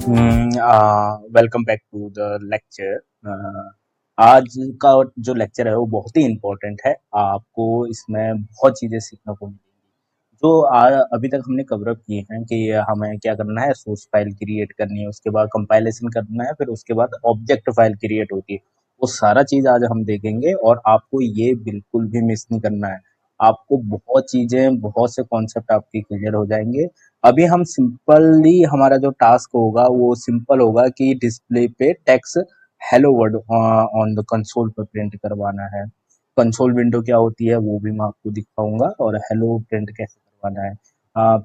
Welcome back to the lecture. आज का जो लेक्चर है वो बहुत ही इम्पोर्टेंट है। आपको इसमें बहुत चीज़ें सीखने को मिलेंगी जो अभी तक हमने कवर अप किए हैं कि हमें क्या करना है। सोर्स फाइल क्रिएट करनी है, उसके बाद कंपाइलेशन करना है, फिर उसके बाद ऑब्जेक्ट फाइल क्रिएट होती है। वो सारा चीज़ आज हम देखेंगे और आपको ये बिल्कुल भी मिस नहीं करना है। आपको बहुत चीज़ें, बहुत से कॉन्सेप्ट आपके क्लियर हो जाएंगे। अभी हम सिंपली, हमारा जो टास्क होगा वो सिंपल होगा कि डिस्प्ले पे text hello word on the console पर प्रिंट करवाना है। कंसोल विंडो क्या होती है वो भी मैं आपको दिखाऊंगा और हेलो प्रिंट कैसे करवाना है।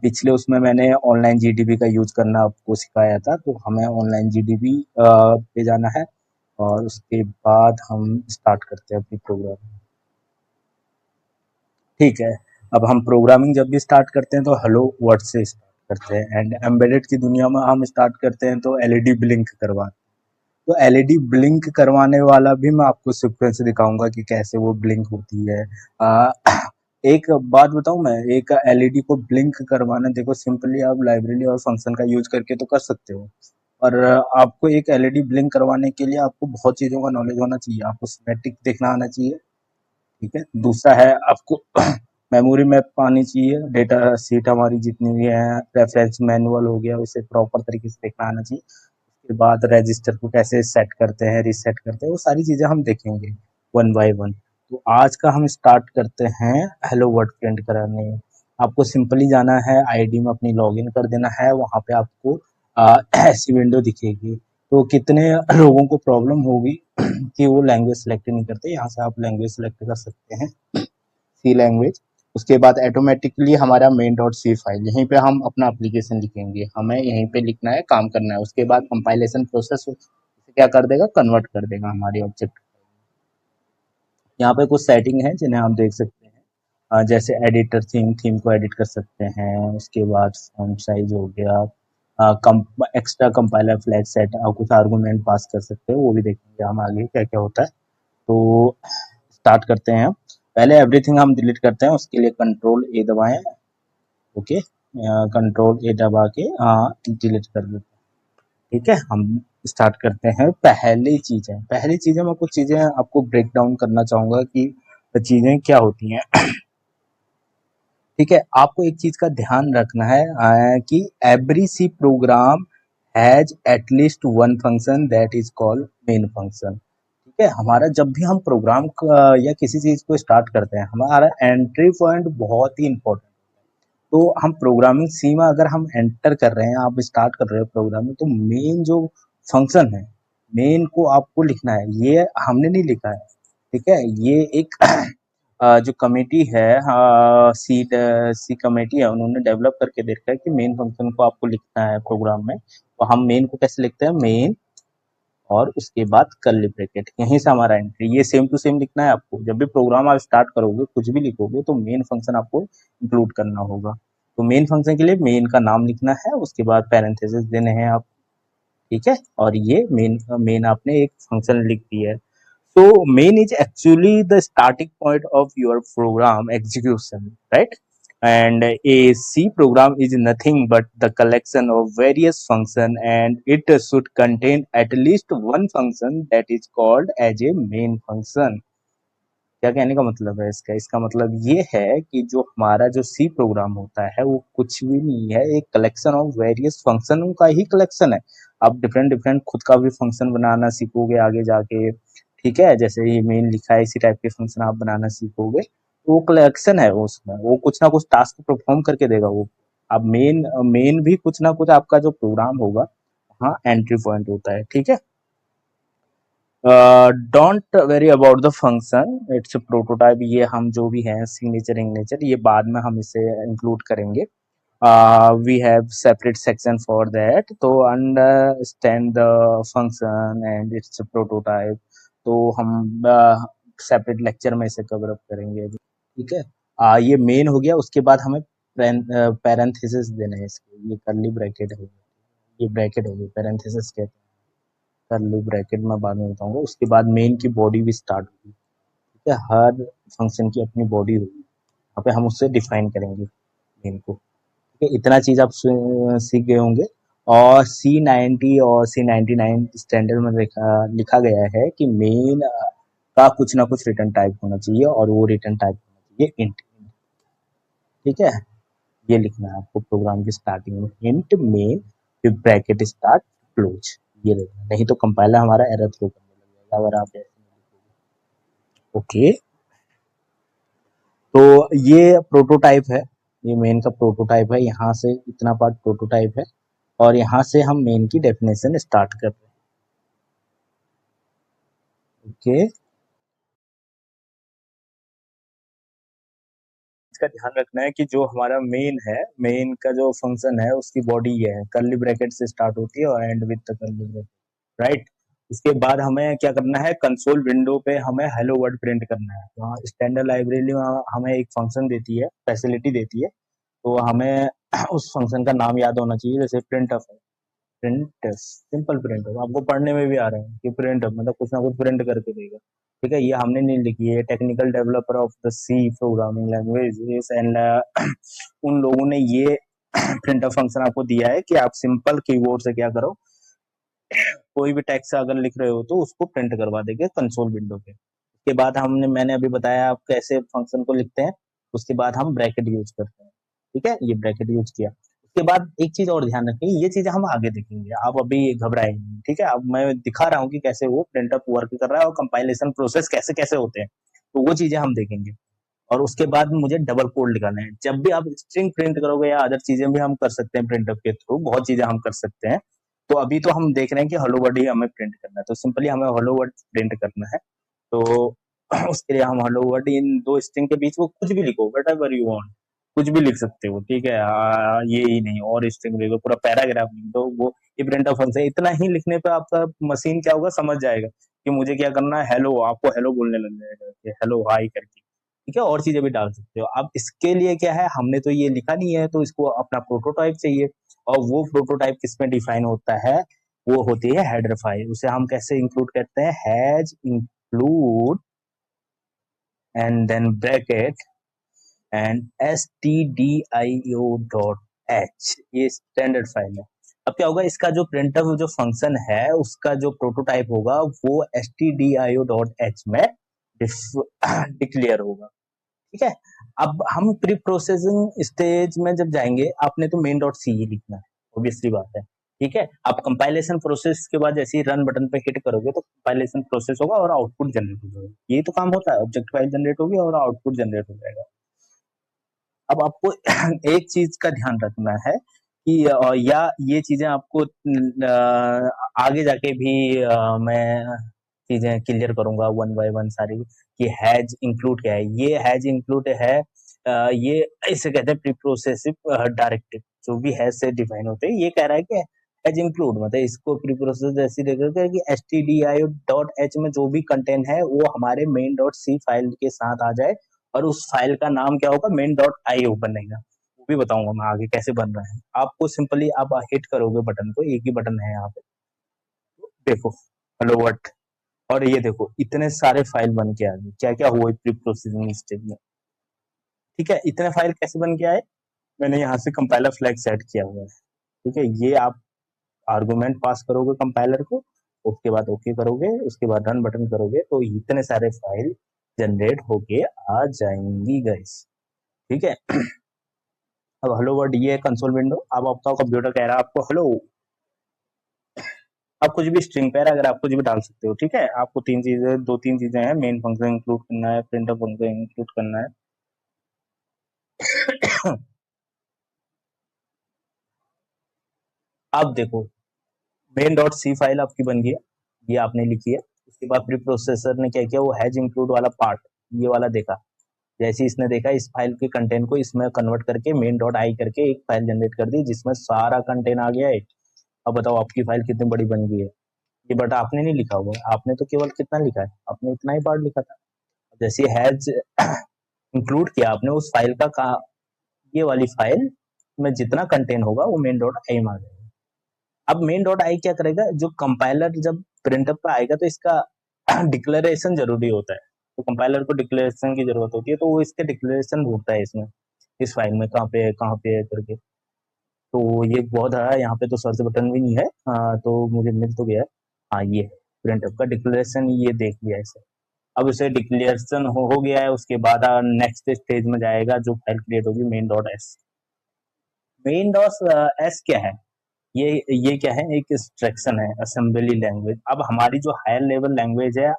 पिछले उसमें मैंने ऑनलाइन जीडीबी का यूज करना आपको सिखाया था, तो हमें ऑनलाइन जीडीबी पे जाना है और उसके बाद हम स्टार्ट करते हैं अपनी प्रोग्राम। ठीक है। अब हम प्रोग्रामिंग जब भी स्टार्ट करते हैं तो हेलो वर्ड से स्टार्ट करते हैं, एंड एम्बेडेड की दुनिया में हम स्टार्ट करते हैं तो एलईडी ब्लिंक करवाते हैं। तो एलईडी ब्लिंक करवाने वाला भी मैं आपको सीक्वेंस दिखाऊंगा कि कैसे वो ब्लिंक होती है। आ, एक बात बताऊं, मैं एक एलईडी को ब्लिंक करवाना, देखो सिंपली आप लाइब्रेरी और फंक्शन का यूज करके तो कर सकते हो, और आपको एक एलईडी ब्लिंक करवाने के लिए आपको बहुत चीजों का नॉलेज होना चाहिए। आपको स्कीमेटिक देखना आना चाहिए, ठीक है। दूसरा है आपको मेमोरी मैप आनी चाहिए, डेटा शीट हमारी जितनी भी है, रेफरेंस मैनुअल हो गया, उसे प्रॉपर तरीके से देखना आना चाहिए। उसके बाद रजिस्टर को कैसे सेट करते हैं, रीसेट करते हैं, वो सारी चीजें हम देखेंगे वन बाय वन। तो आज का हम स्टार्ट करते हैं हेलो वर्ड प्रिंट कराने। आपको सिंपली जाना है, आईडी में अपनी लॉगिन कर देना है, वहां पे आपको ऐसी विंडो दिखेगी। तो कितने लोगों को प्रॉब्लम होगी कि वो लैंग्वेज सेलेक्ट नहीं करते, यहाँ से आप लैंग्वेज सेलेक्ट कर सकते हैं, सी लैंग्वेज। उसके बाद ऑटोमेटिकली हमारा मेन डॉट सी फाइल, यहीं पे हम अपना एप्लीकेशन लिखेंगे, हमें यहीं पे लिखना है, काम करना है। उसके बाद कंपाइलेशन प्रोसेस क्या कर देगा, कन्वर्ट कर देगा हमारे ऑब्जेक्ट। यहाँ पे कुछ सेटिंग है जिन्हें हम देख सकते हैं। जैसे एडिटर थीम, थीम को एडिट कर सकते हैं। उसके बाद फॉन्ट साइज हो गया, एक्स्ट्रा कंपाइलर फ्लैग सेट, कुछ आर्गुमेंट पास कर सकते हैं, वो भी देखेंगे हम आगे क्या क्या होता है। तो स्टार्ट करते हैं। पहले एवरीथिंग हम डिलीट करते हैं, उसके लिए कंट्रोल ए दबाएं। ओके, कंट्रोल ए दबा के डिलीट कर देते हैं। ठीक है, हम स्टार्ट करते हैं। पहली चीजें मैं कुछ चीजें आपको ब्रेक डाउन करना चाहूंगा कि चीजें क्या होती हैं। ठीक है, आपको एक चीज का ध्यान रखना है कि every C program has at least one function that is called main function. ठीक है, हमारा जब भी हम प्रोग्राम या किसी चीज को स्टार्ट करते हैं, हमारा एंट्री पॉइंट बहुत ही इंपॉर्टेंट। तो हम प्रोग्रामिंग सी में अगर हम एंटर कर रहे हैं, आप स्टार्ट कर रहे हो प्रोग्रामिंग, तो मेन जो फंक्शन है, मेन को आपको लिखना है। ये हमने नहीं लिखा है, ठीक है। ये एक जो कमेटी है, सी सी कमेटी है, उन्होंने डेवलप करके देखा है कि मेन फंक्शन को आपको लिखना है प्रोग्राम में। तो हम मेन को कैसे लिखते हैं, मेन और उसके बाद कर्ली ब्रैकेट, यहीं से हमारा एंट्री। ये सेम टू सेम लिखना है आपको। जब भी प्रोग्राम आप स्टार्ट करोगे, कुछ भी लिखोगे, तो मेन फंक्शन आपको इंक्लूड करना होगा। तो मेन फंक्शन के लिए मेन का नाम लिखना है, उसके बाद पैरेंथेसिस देने हैं आप, ठीक है। और ये मेन मेन आपने एक फंक्शन लिख दिया है। So main is actually the starting point of your program execution, right? And a C program is nothing but the collection of various functions, and it should contain at least one function that is called as a main function. क्या कहने का मतलब है इसका, इसका मतलब ये है कि जो हमारा जो सी प्रोग्राम होता है वो कुछ भी नहीं है, एक कलेक्शन ऑफ वेरियस फंक्शनों का ही कलेक्शन है। आप डिफरेंट डिफरेंट खुद का भी फंक्शन बनाना सीखोगे आगे जाके, ठीक है। जैसे ये मेन लिखा है, इसी टाइप के फंक्शन आप बनाना सीखोगे, तो वो कलेक्शन है, उसमें वो कुछ ना कुछ टास्क परफॉर्म करके देगा वो। अब मेन मेन भी कुछ ना कुछ आपका जो प्रोग्राम होगा, हाँ, एंट्री पॉइंट होता है, ठीक है। Don't very about the function, it's prototype. ये हम जो भी हैं सिग्नेचर इंग्नेचर, ये बाद में हम इसे इंक्लूड करेंगे। We have separate section for that, तो understand the function and its prototype. तो हम सेपरेट लेक्चर में इसे कवर अप करेंगे अभी, ठीक है। ये मेन हो गया। उसके बाद हमें पैरेंथेसिस देना है इसके, ये कर्ली ब्रैकेट हो गया, ये ब्रैकेट हो गई, पैरेंथेसिस कहते हैं, कर्ली ब्रैकेट में बाद में बताऊंगा। उसके बाद मेन की बॉडी भी स्टार्ट होगी, ठीक है। हर फंक्शन की अपनी बॉडी होगी, यहाँ पे हम उससे डिफाइन करेंगे मेन को, ठीक है। इतना चीज आप सीख गए होंगे। और C90 और C99 स्टैंडर्ड में लिखा गया है कि मेन का कुछ ना कुछ रिटर्न टाइप होना चाहिए और वो रिटर्न टाइप होना चाहिए इंट। ठीक है, ये लिखना है आपको प्रोग्राम की स्टार्टिंग में, इंट मेन फिर ब्रैकेट स्टार्ट क्लोज, ये लिखना, नहीं तो कंपाइलर हमारा एरर थ्रो करने लगेगा अगर आप ऐसे नहीं लिखोगे। ओके, तो ये प्रोटोटाइप है, ये मेन का प्रोटोटाइप है, यहाँ से इतना पार्ट प्रोटोटाइप है और यहाँ से हम मेन की डेफिनेशन स्टार्ट कर रहे हैं। ओके, इसका ध्यान रखना है कि जो हमारा मेन है, मेन का जो फंक्शन है उसकी बॉडी ये है, कर्ली ब्रैकेट से स्टार्ट होती है और and with the curly bracket, right. उसके बाद हमें क्या करना है, कंसोल विंडो पे हमें हेलो वर्ड प्रिंट करना है। वहाँ स्टैंडर्ड लाइब्रेरी में हमें एक फंक्शन देती है, फैसिलिटी देती है, तो हमें उस फंक्शन का नाम याद होना चाहिए, जैसे प्रिंट ऑफ है, प्रिंट, सिंपल प्रिंट ऑफ, आपको पढ़ने में भी आ रहा है कि प्रिंट ऑफ मतलब कुछ ना कुछ प्रिंट करके देगा। ठीक है, ये हमने नहीं लिखी है, technical developer of the C programming language and उन लोगों ने ये प्रिंट ऑफ फंक्शन आपको दिया है कि आप सिंपल कीबोर्ड से क्या करो, कोई भी टेक्स्ट अगर लिख रहे हो तो उसको प्रिंट करवा देंगे कंसोल विंडो पे। उसके बाद मैंने अभी बताया आप कैसे फंक्शन को लिखते हैं, उसके बाद हम ब्रैकेट यूज करते हैं। ठीक है, ये ब्रैकेट यूज किया, उसके बाद एक चीज और ध्यान रखें, ये चीजें हम आगे देखेंगे, आप अभी घबराए नहीं। ठीक है, अब मैं दिखा रहा हूँ कि कैसे वो प्रिंटअप वर्क कर रहा है और कंपाइलेशन प्रोसेस कैसे कैसे होते हैं, तो वो चीजें हम देखेंगे। और उसके बाद मुझे डबल कोड लिखाना है, जब भी आप स्ट्रिंग प्रिंट करोगे या अदर चीजें भी हम कर सकते हैं प्रिंटअप के थ्रू, बहुत चीजें हम कर सकते हैं। तो अभी तो हम देख रहे हैं कि हेलो वर्ड ही हमें प्रिंट करना है, तो सिंपली हमें हेलो वर्ड प्रिंट करना है। तो उसके लिए हम हेलो वर्ड इन दो स्ट्रिंग के बीच वो कुछ भी लिखो, वट एवर यू वांट, कुछ भी लिख सकते हो। ठीक है, ये ही नहीं और स्ट्रिंग लिखो, पूरा पैराग्राफ लिख दो, वो ये प्रिंट ऑफ फंक्शन, इतना ही लिखने पे आपका मशीन क्या होगा, समझ जाएगा कि मुझे क्या करना है, हेलो, आपको हेलो बोलने लग जाएगा कि हेलो हाई करके। ठीक है, और चीजें भी डाल सकते हो। अब इसके लिए क्या है, हमने तो ये लिखा नहीं है, तो इसको अपना प्रोटोटाइप चाहिए, और वो प्रोटोटाइप किसमें डिफाइन होता है, वो होती है हेडर फाइल। उसे हम कैसे इंक्लूड करते हैं, hash include and then bracket and stdio.h, ये स्टैंडर्ड फाइल है। अब क्या होगा, इसका जो प्रिंटफ जो फंक्शन है उसका जो प्रोटोटाइप होगा वो stdio.h में डिक्लेयर होगा। ठीक है, अब हम प्री प्रोसेसिंग स्टेज में जब जाएंगे, आपने तो मेन डॉट सी ही लिखना है, ऑब्वियसली बात है। ठीक है, आप कंपाइलेशन प्रोसेस के बाद जैसे ही रन बटन पे हिट करोगे तो कंपाइलेशन प्रोसेस होगा और आउटपुट जनरेट हो जाएगा, यही तो काम होता है, ऑब्जेक्ट फाइल जनरेट होगी और आउटपुट जनरेट हो जाएगा। अब आपको एक चीज का ध्यान रखना है कि या ये चीजें आपको आगे जाके भी मैं चीजें क्लियर करूंगा वन बाय वन सारी, कि हैज इंक्लूड क्या है। ये हैज इंक्लूड है, ये इसे कहते हैं प्री प्रोसेसिव डायरेक्टिव, जो भी हैज से डिफाइन होते हैं। ये कह रहा है कि हैज इंक्लूड मतलब इसको प्री प्रोसेस ऐसी देखेगा कि stdio.h में जो भी कंटेंट है वो हमारे मेन डॉट सी फाइल के साथ आ जाए, और उस फाइल का नाम क्या होगा, मेन डॉट आई बनेगा। वो भी बताऊंगा मैं आगे कैसे बन रहा है। आपको सिंपली आप हिट करोगे बटन को, एक ही बटन है यहाँ पे, देखो हेलो वर्ड, और ये देखो इतने सारे फाइल बन के आ गए, क्या क्या हुआ प्री प्रोसेसिंग स्टेज में। ठीक है, इतने फाइल कैसे बन के आए, मैंने यहाँ से कंपाइलर फ्लैग सेट किया हुआ है। ठीक है, ये आप आर्गुमेंट पास करोगे कंपाइलर को, उसके बाद ओके करोगे, उसके बाद रन बटन करोगे, तो इतने सारे फाइल जनरेट होके आ जाएंगी गाइस। ठीक है, अब हेलो वर्ड ये कंसोल विंडो, अब आपका कंप्यूटर कह रहा है आपको हेलो, आप कुछ भी स्ट्रिंग पे अगर आप कुछ भी डाल सकते हो। ठीक है, आपको तीन चीजें, दो तीन चीजें हैं, मेन फंक्शन इंक्लूड करना है, प्रिंटर फंक्शन इंक्लूड करना है। अब देखो, मेन डॉट सी फाइल आपकी बन गई है, ये आपने लिखी है। उसके बाद प्री प्रोसेसर ने क्या किया, वो हैज इंक्लूड वाला पार्ट, ये वाला देखा, जैसे इसने देखा इस फाइल के कंटेंट को इसमें कन्वर्ट करके मेन डॉट आई करके एक फाइल जनरेट कर दी जिसमें सारा कंटेंट आ गया है। अब बताओ आपकी फाइल कितनी बड़ी बन गई है, ये बट आपने नहीं लिखा हुआ है, आपने तो केवल कितना लिखा है, आपने इतना ही पार्ट लिखा था। जैसे हैज इंक्लूड किया आपने उस फाइल का ये वाली फाइल में जितना कंटेंट होगा वो मेन डॉट आई में आ जाएगा। अब मेन डॉट आई क्या करेगा, जो कंपाइलर जब प्रिंटअप पे आएगा तो इसका डिक्लेरेशन जरूरी होता है, तो कंपाइलर को डिक्लेरेशन की जरूरत होती है, तो वो इसके डिक्लेरेशन ढूंढता है इसमें, इस फाइल में कहाँ पे है करके। तो ये बहुत है, यहाँ पे तो सर्च बटन भी नहीं है। तो मुझे मिल तो गया है। हाँ, ये प्रिंटफ का डिक्लेरेशन, ये देख लिया इसे। अब इसे डिक्लेरेशन हो गया है, उसके बाद नेक्स्ट स्टेज में जाएगा जो फाइल क्रिएट होगी main dot S. Main dot S क्या है? ये क्या है? एक इंस्ट्रक्शन है, असेंबली लैंग्वेज। अब हमारी जो हायर लेवल लैंग्वेज है,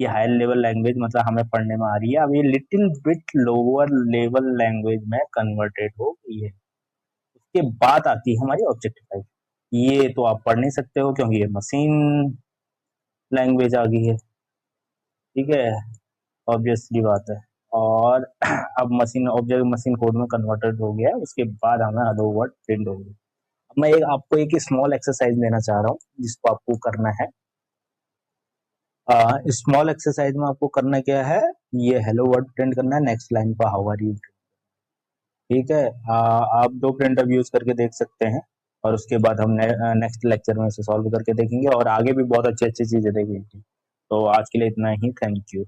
ये हायर लेवल लैंग्वेज मतलब हमें पढ़ने में आ रही है, अब ये little bit lower level language में कन्वर्टेड हो गई है। उसके बाद आती है हमारी ऑब्जेक्टिव फाइल। ये तो आप पढ़ नहीं सकते हो क्योंकि ये मशीन लैंग्वेज आ गई है, ठीक है, ऑब्वियसली बात है। और अब मशीन ऑब्जेक्ट मशीन कोड में कन्वर्टेड हो गया है, उसके बाद हमें हेलो वर्ड प्रिंट हो गई। अब मैं आपको एक स्मॉल एक्सरसाइज देना चाह रहा हूँ जिसको आपको करना है। स्मॉल एक्सरसाइज में आपको करना क्या है? ये हेलो वर्ड प्रिंट करना है, नेक्स्ट लाइन पर हाउ आर यू। ठीक है। आप दो प्रिंटर यूज करके देख सकते हैं, और उसके बाद हम नेक्स्ट लेक्चर में इसे सॉल्व करके देखेंगे और आगे भी बहुत अच्छी अच्छी चीजें देखेंगे। तो आज के लिए इतना ही, थैंक यू।